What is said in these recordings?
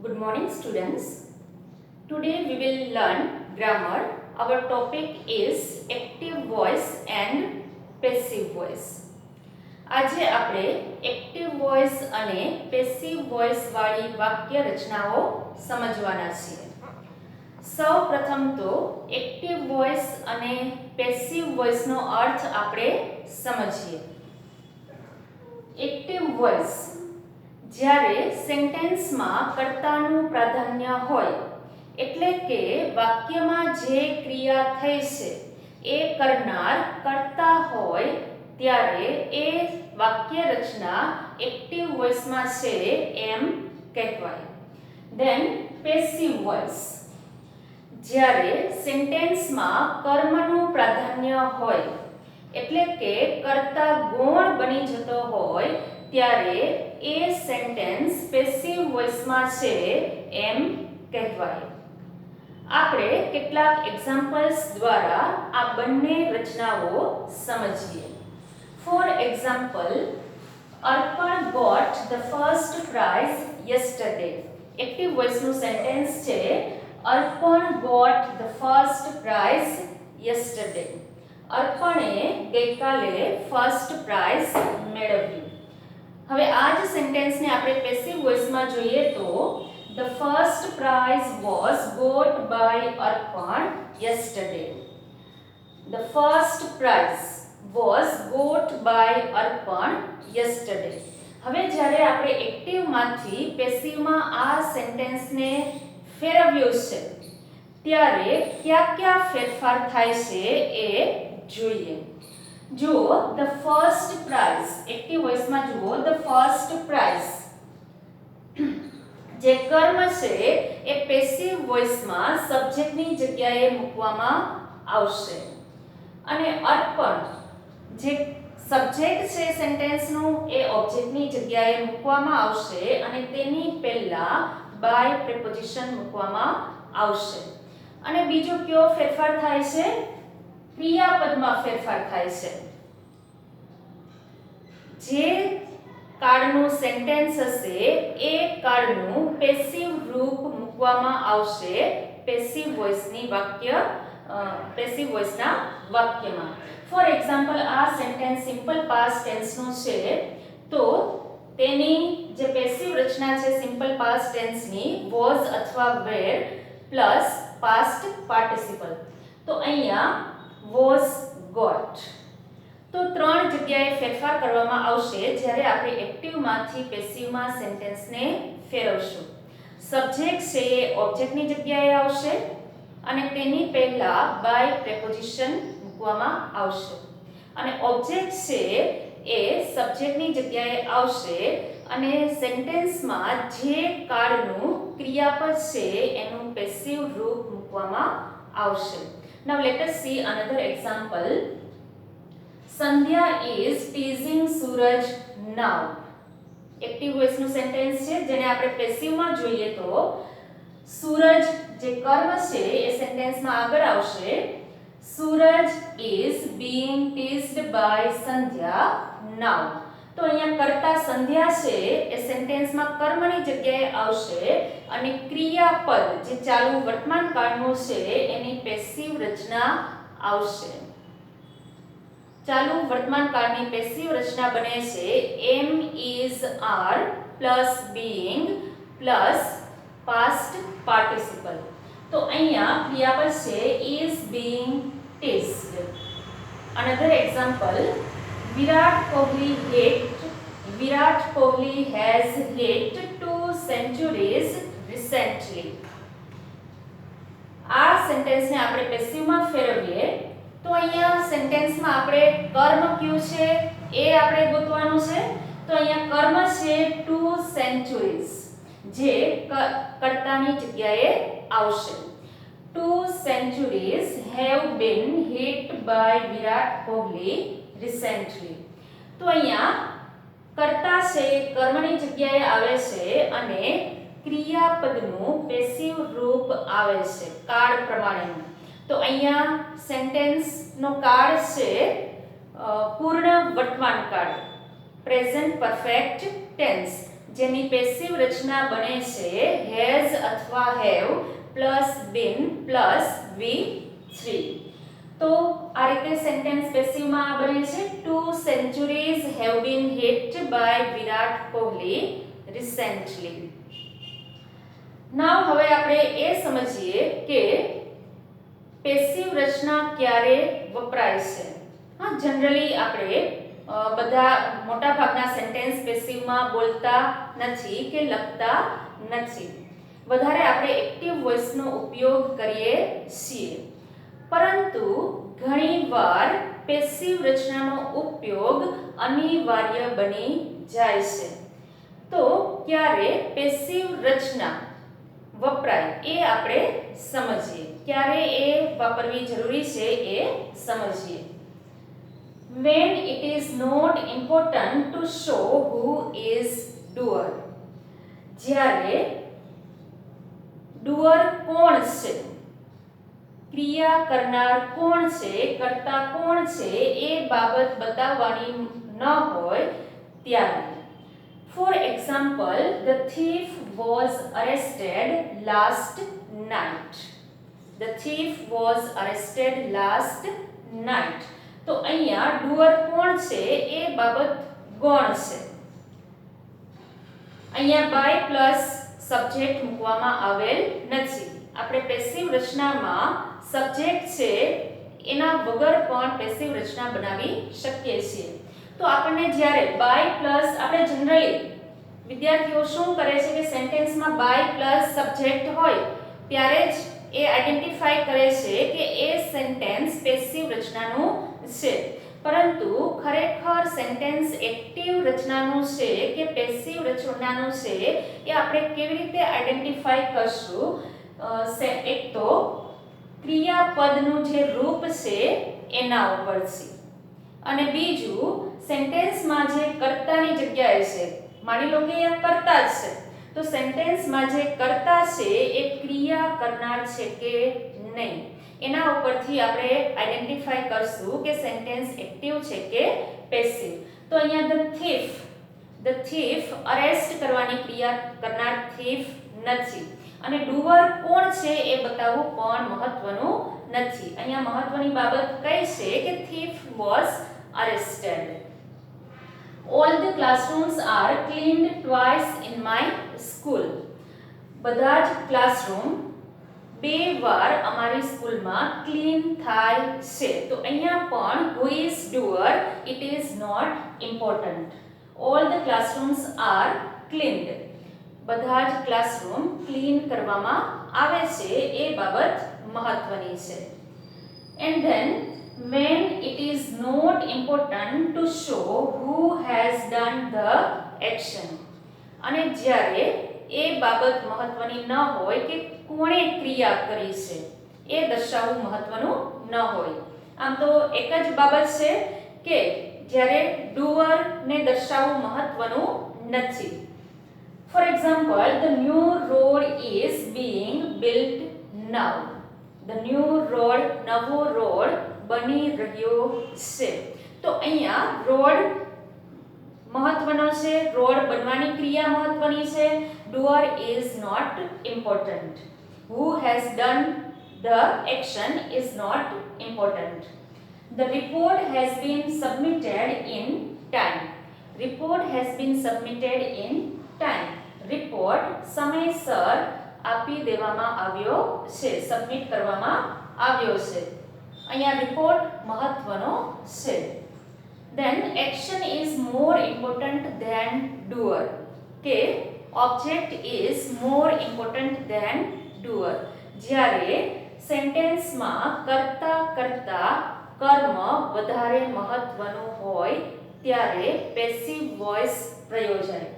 Good morning, students. Today we will learn grammar. Our topic is active voice and passive voice. આજે આપણે active voice અને passive voice વાળી વાક્ય રચનાઓ સમજવાના છીએ. સૌપ્રથમ તો એક્ટિવ વોઇસ અને પેસિવ વોઇસનો અર્થ આપણે સમજીએ. એક્ટિવ વોઇસ જ્યારે સેન્ટેન્સમાં કર્તાનું પ્રાધાન્ય હોય, એટલે કે વાક્યમાં જે ક્રિયા થઈ છે એ કરનાર કર્તા હોય, ત્યારે એ વાક્ય રચના એક્ટિવ વોઇસમાં છે એમ કહેવાય. ધેન પેસિવ વોઇસ જ્યારે સેન્ટેન્સમાં કર્મનું પ્રાધાન્ય હોય, એટલે કે કર્તા ગૌણ બની જતો હોય, ત્યારે એ સેન્ટેન્સ પેસિવ વોઇસમાં છે એમ કહેવાય. આપણે કેટલાક એક્ઝામ્પલ્સ દ્વારા આ બંને રચનાઓ સમજીએ. For example, Arpan got the first prize yesterday. Active voice નું સેન્ટેન્સ છે Arpan got the first prize yesterday. અર્પણે ગઈકાલે ફર્સ્ટ પ્રાઇઝ મેળવ્યું. હવે આ જ સેન્ટેન્સને આપણે પેસિવ વોઇસમાં જોઈએ તો the first prize was got by Arpan yesterday. The first prize was got by Arpan yesterday. હવે જ્યારે આપણે એક્ટિવમાંથી પેસિવમાં આ સેન્ટેન્સને ફેરવ્યું છે, ત્યારે કયા ફેરફાર થાય છે એ જોઈએ. જુઓ, the first prize એક્ટિવ વોઇસમાં જુઓ the first prize જે કર્મ છે એ પેસિવ વોઇસમાં સબ્જેક્ટની જગ્યાએ મૂકવામાં આવશે, અને અર્પણ જે સબ્જેક્ટ છે સેન્ટેન્સનું એ ઓબ્જેક્ટની જગ્યાએ મૂકવામાં આવશે, અને તેની પહેલા બાય પ્રિપોઝિશન મૂકવામાં આવશે. અને બીજો કયો ફેરફાર થાય છે? ક્રિયાપદમાં ફેરફાર થાય છે. જે કાળનું સેન્ટેન્સ હશે એ કાળનું પેસિવ રૂપ મૂકવામાં આવશે પેસિવ વોઇસની પેસિવ વોઇસના વાક્યમાં. ફોર એક્ઝામ્પલ, આ સેન્ટેન્સ સિમ્પલ પાસ્ટ ટેન્સનું છે, તો તેની જે પેસિવ રચના છે સિમ્પલ પાસ્ટ ટેન્સની વોઝ અથવા વેર પ્લસ પાસ્ટ પાર્ટિસિપલ. તો અહીંયા વોઝ ગોટ. તો ત્રણ જગ્યાએ ફેરફાર કરવામાં આવશે જ્યારે આપણે એક્ટિવમાંથી પેસિવમાં સેન્ટેન્સને ફેરવશું. સબ્જેક્ટ છે એ ઓબ્જેક્ટની જગ્યાએ આવશે, અને તેની પહેલા બાય પ્રેપોઝિશન મૂકવામાં આવશે, અને ઓબ્જેક્ટ છે એ સબ્જેક્ટની જગ્યાએ આવશે, અને સેન્ટેન્સમાં જે કાળનું ક્રિયાપદ છે એનું પેસિવ રૂપ મૂકવામાં આવશે. Now let us see another example. Sandhya is teasing Suraj now. Active voice નું સેન્ટેન્સ છે, જેને આપણે પેસિવમાં જોઈએ તો સૂરજ જે કર્મ છે એ સેન્ટેન્સમાં આગળ આવશે. Suraj is being teased by Sandhya now. તો અહીંયા કર્તા સંધ્યા છે એ સેન્ટેન્સમાં કર્મની જગ્યાએ આવશે, અને ક્રિયાપદ જે ચાલુ વર્તમાન કાળનું છે એની પેસિવ રચના આવશે. ચાલુ વર્તમાન કાળની પેસિવ રચના બને છે am is are plus being plus past participle. તો અહીંયા ક્રિયાપદ છે is being teased. Another example, Virat Kohli has hit 2 centuries recently. આ સેન્ટેન્સને આપણે પેસિવમાં ફેરવીએ તો અહીંયા સેન્ટેન્સમાં આપણે કર્મ ક્યુ છે એ આપણે ગોતવાનું છે. તો અહીંયા કર્મ છે 2 centuries, જે કર્તાની જગ્યાએ આવશે. 2 centuries have been hit by Virat Kohli recently. તો અહીંયા કર્તા છે કર્મની જગ્યાએ આવે છે, અને ક્રિયાપદનું પેસિવ રૂપ આવે છે કાળ પ્રમાણેનું. તો અહીંયા સેન્ટેન્સનો કાળ છે પૂર્ણ વર્તમાન કાળ, પ્રેઝન્ટ પરફેક્ટ ટેન્સ. જેની પેસિવ રચના બને છે હેઝ અથવા have plus bin plus V3. તો આ રીતે સેન્ટેન્સ પેસિવમાં બને છે 2 centuries have been hit by Virat Kohli recently. નાઉ હવે આપણે એ સમજીએ કે પેસિવ રચના ક્યારે વપરાય છે. હા, જનરલી આપણે બધા મોટા ભાગના સેન્ટેન્સ પેસિવમાં બોલતા નથી કે લખતા નથી. વધારે આપણે એક્ટિવ વોઇસનો ઉપયોગ કરીએ છીએ, પરંતુ ઘણીવાર પેસિવ રચનાનો ઉપયોગ અનિવાર્ય બની જાય છે. તો ક્યારે પેસિવ રચના વપરાય એ આપણે સમજીએ, ક્યારે એ વાપરવી જરૂરી છે એ સમજીએ. When it is not important to show who is doer. જ્યારે doer કોણ છે, ક્રિયા કરનાર કોણ છે, કર્તા કોણ છે એ બાબત બતાવવાની ન હોય ત્યારે. For example, the thief was arrested last night. The thief was arrested last night. તો અહીંયા doer કોણ છે એ બાબત ગૌણ છે. અહીંયા by પ્લસ સબ્જેક્ટ મૂકવામાં આવેલ નથી. આપણે પેસિવ રચનામાં સબ્જેક્ટ છે એના વગર પણ પેસિવ રચના બનાવી શકીએ છીએ. તો આપણને જ્યારે by પ્લસ, આપણે જનરલી વિદ્યાર્થીઓ શું કરે છે કે સેન્ટેન્સમાં by પ્લસ સબ્જેક્ટ હોય ત્યારે જ એ આઈડેન્ટિફાઈ કરે છે કે એ સેન્ટેન્સ પેસિવ રચનાનું છે. પરંતુ ખરેખર સેન્ટેન્સ એક્ટિવ રચનાનું છે કે પેસિવ રચનાનું છે એ આપણે કેવી રીતે આઈડેન્ટિફાઈ કરશું? એક તો ક્રિયાપદનું જે રૂપ છે એના ઉપરથી, અને બીજું સેન્ટેન્સમાં જે કર્તાની જગ્યાએ છે. માની લો કે અહીંયા કર્તા જ છે, તો સેન્ટેન્સમાં જે કર્તા છે એ ક્રિયા કરનાર છે કે નહીં, એના ઉપરથી આપણે આઈડેન્ટિફાઈ કરશું કે સેન્ટેન્સ એક્ટિવ છે કે પેસિવ. તો અહીંયા the thief અરેસ્ટ કરવાની ક્રિયા કરનાર thief નથી, અને ડુઅર કોણ છે એ બતાવવું પણ મહત્વનું નથી. અહીંયા મહત્વની બાબત કઈ છે કે thief was arrested. All the classrooms are cleaned twice in my school. બધા જ ક્લાસરૂમ 2 વાર અમારી સ્કૂલમાં ક્લીન થાય છે. તો અહીંયા પણ who is doer, it is not important. All the classrooms are cleaned. બધા જ ક્લાસરૂમ ક્લીન કરવામાં આવે છે એ બાબત મહત્વની છે. And then when it is not important to show who has done the action. અને જ્યારે એ બાબત મહત્વની ન હોય કે કોણે ક્રિયા કરી છે એ દર્શાવવું મહત્વનું ન હોય. આમ તો એક જ બાબત છે કે જ્યારે ડુઅર ને દર્શાવવું મહત્વનું નથી. For example, the new road is being built now. The new road, નવો રોડ બની રહ્યો છે. તો અહીંયા રોડ મહત્વનો છે, રોડ બનવાની ક્રિયા મહત્વની છે. Doer is not important. Who has done the action is not important. The report has been submitted in time. Report has been submitted in time. Report સમયસર આપી દેવામાં આવ્યો છે, સબમિટ કરવામાં આવ્યો છે. અહીંયા રિપોર્ટ મહત્વનો છે. Then action is more important than doer. કે object is more important than doer. જ્યારે સેન્ટેન્સમાં કર્તા કરતા કર્મ વધારે મહત્વનું હોય ત્યારે પેસિવ વોઇસ પ્રયોજાય.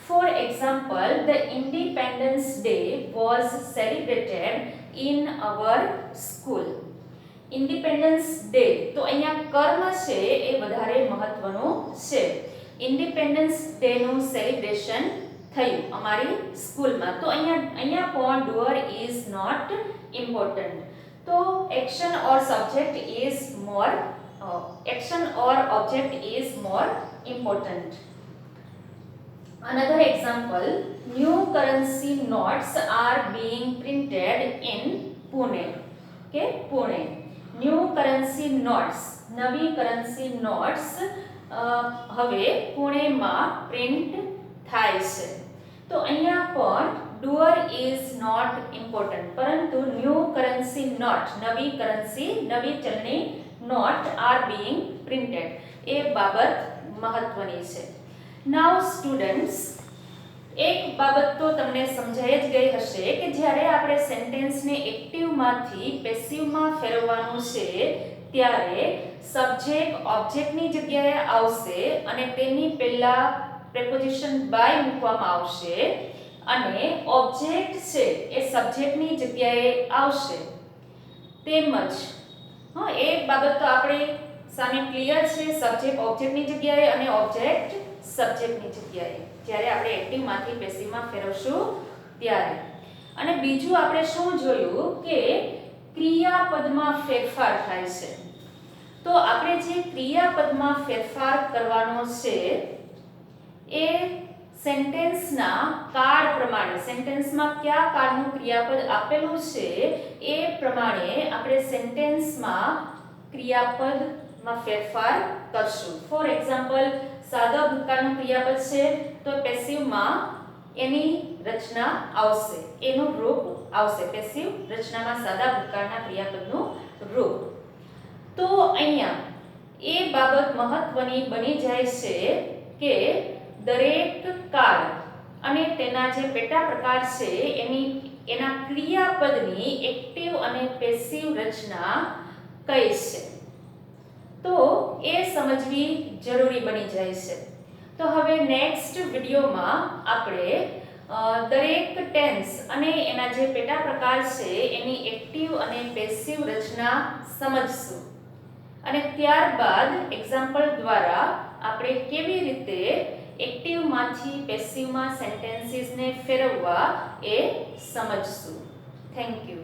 For example, the Independence Day was celebrated in our school. Independence Day, તો અહીંયા કર્મ છે એ વધારે મહત્વનું છે. Independence Day નું સેલિબ્રેશન થયું અમારી સ્કૂલમાં. તો અહીંયા પણ doer is not important. તો action or subject is more action or object is more important. Another example, new currency notes are being printed in Pune. Okay, Pune. New currency notes, નવી currency notes હવે પુણેમાં print થાય છે. તો અહીંયા પણ doer is not important, પરંતુ new currency note, નવી currency, નવી ચલણી note are being printed, એ બાબત મહત્વની છે. Now students, એક બાબત તો તમને સમજાઈ જ ગઈ હશે કે જ્યારે આપણે સેન્ટેન્સને એક્ટિવમાંથી પેસિવમાં ફેરવવાનું છે ત્યારે સબ્જેક્ટ ઓબ્જેક્ટની જગ્યાએ આવશે અને તેની પહેલા પ્રેપોઝિશન બાય મૂકવામાં આવશે અને ઓબ્જેક્ટ છે એ સબ્જેક્ટની જગ્યાએ આવશે. તેમજ એ બાબત તો આપણે સામે ક્લિયર છે, સબ્જેક્ટ ઓબ્જેક્ટની જગ્યાએ અને ઓબ્જેક્ટ સબ્જેક્ટની જગ્યાએ જ્યારે આપણે એક્ટિવમાંથી પેસિવમાં ફેરવશું ત્યારે. અને બીજું આપણે શું જોયું કે ક્રિયાપદમાં ફેરફાર થાય છે. તો આપણે જે ક્રિયાપદમાં ફેરફાર કરવાનો છે એ સેન્ટેન્સના કાળ પ્રમાણે, સેન્ટેન્સમાં કયા કાળનું ક્રિયાપદ આપેલું છે એ પ્રમાણે આપણે સેન્ટેન્સમાં ક્રિયાપદમાં ફેરફાર કરશું. ફોર એક્ઝામ્પલ, સાદા ભૂતકાળનું ક્રિયાપદ છે તો પેસિવમાં એની રચના આવશે, એનું રૂપ આવશે. પેસિવ રચનામાં સાદા ભૂતકાળના ક્રિયાપદનું રૂપ. તો અહીંયા એ બાબત મહત્વની બની જાય છે કે દરેક કાળ અને તેના જે પેટા પ્રકાર છે એના ક્રિયાપદની એક્ટિવ અને પેસિવ રચના કઈ છે, તો એ સમજવી જરૂરી બની જાય છે. તો હવે નેક્સ્ટ વિડીયોમાં આપણે દરેક ટેન્સ અને એના જે પેટા પ્રકાર છે એની એક્ટિવ અને પેસિવ રચના સમજશું અને ત્યારબાદ એક્ઝામ્પલ દ્વારા આપણે કેવી રીતે એક્ટિવમાંથી પેસિવમાં સેન્ટેન્સીસને ફેરવવા એ સમજશું. Thank you.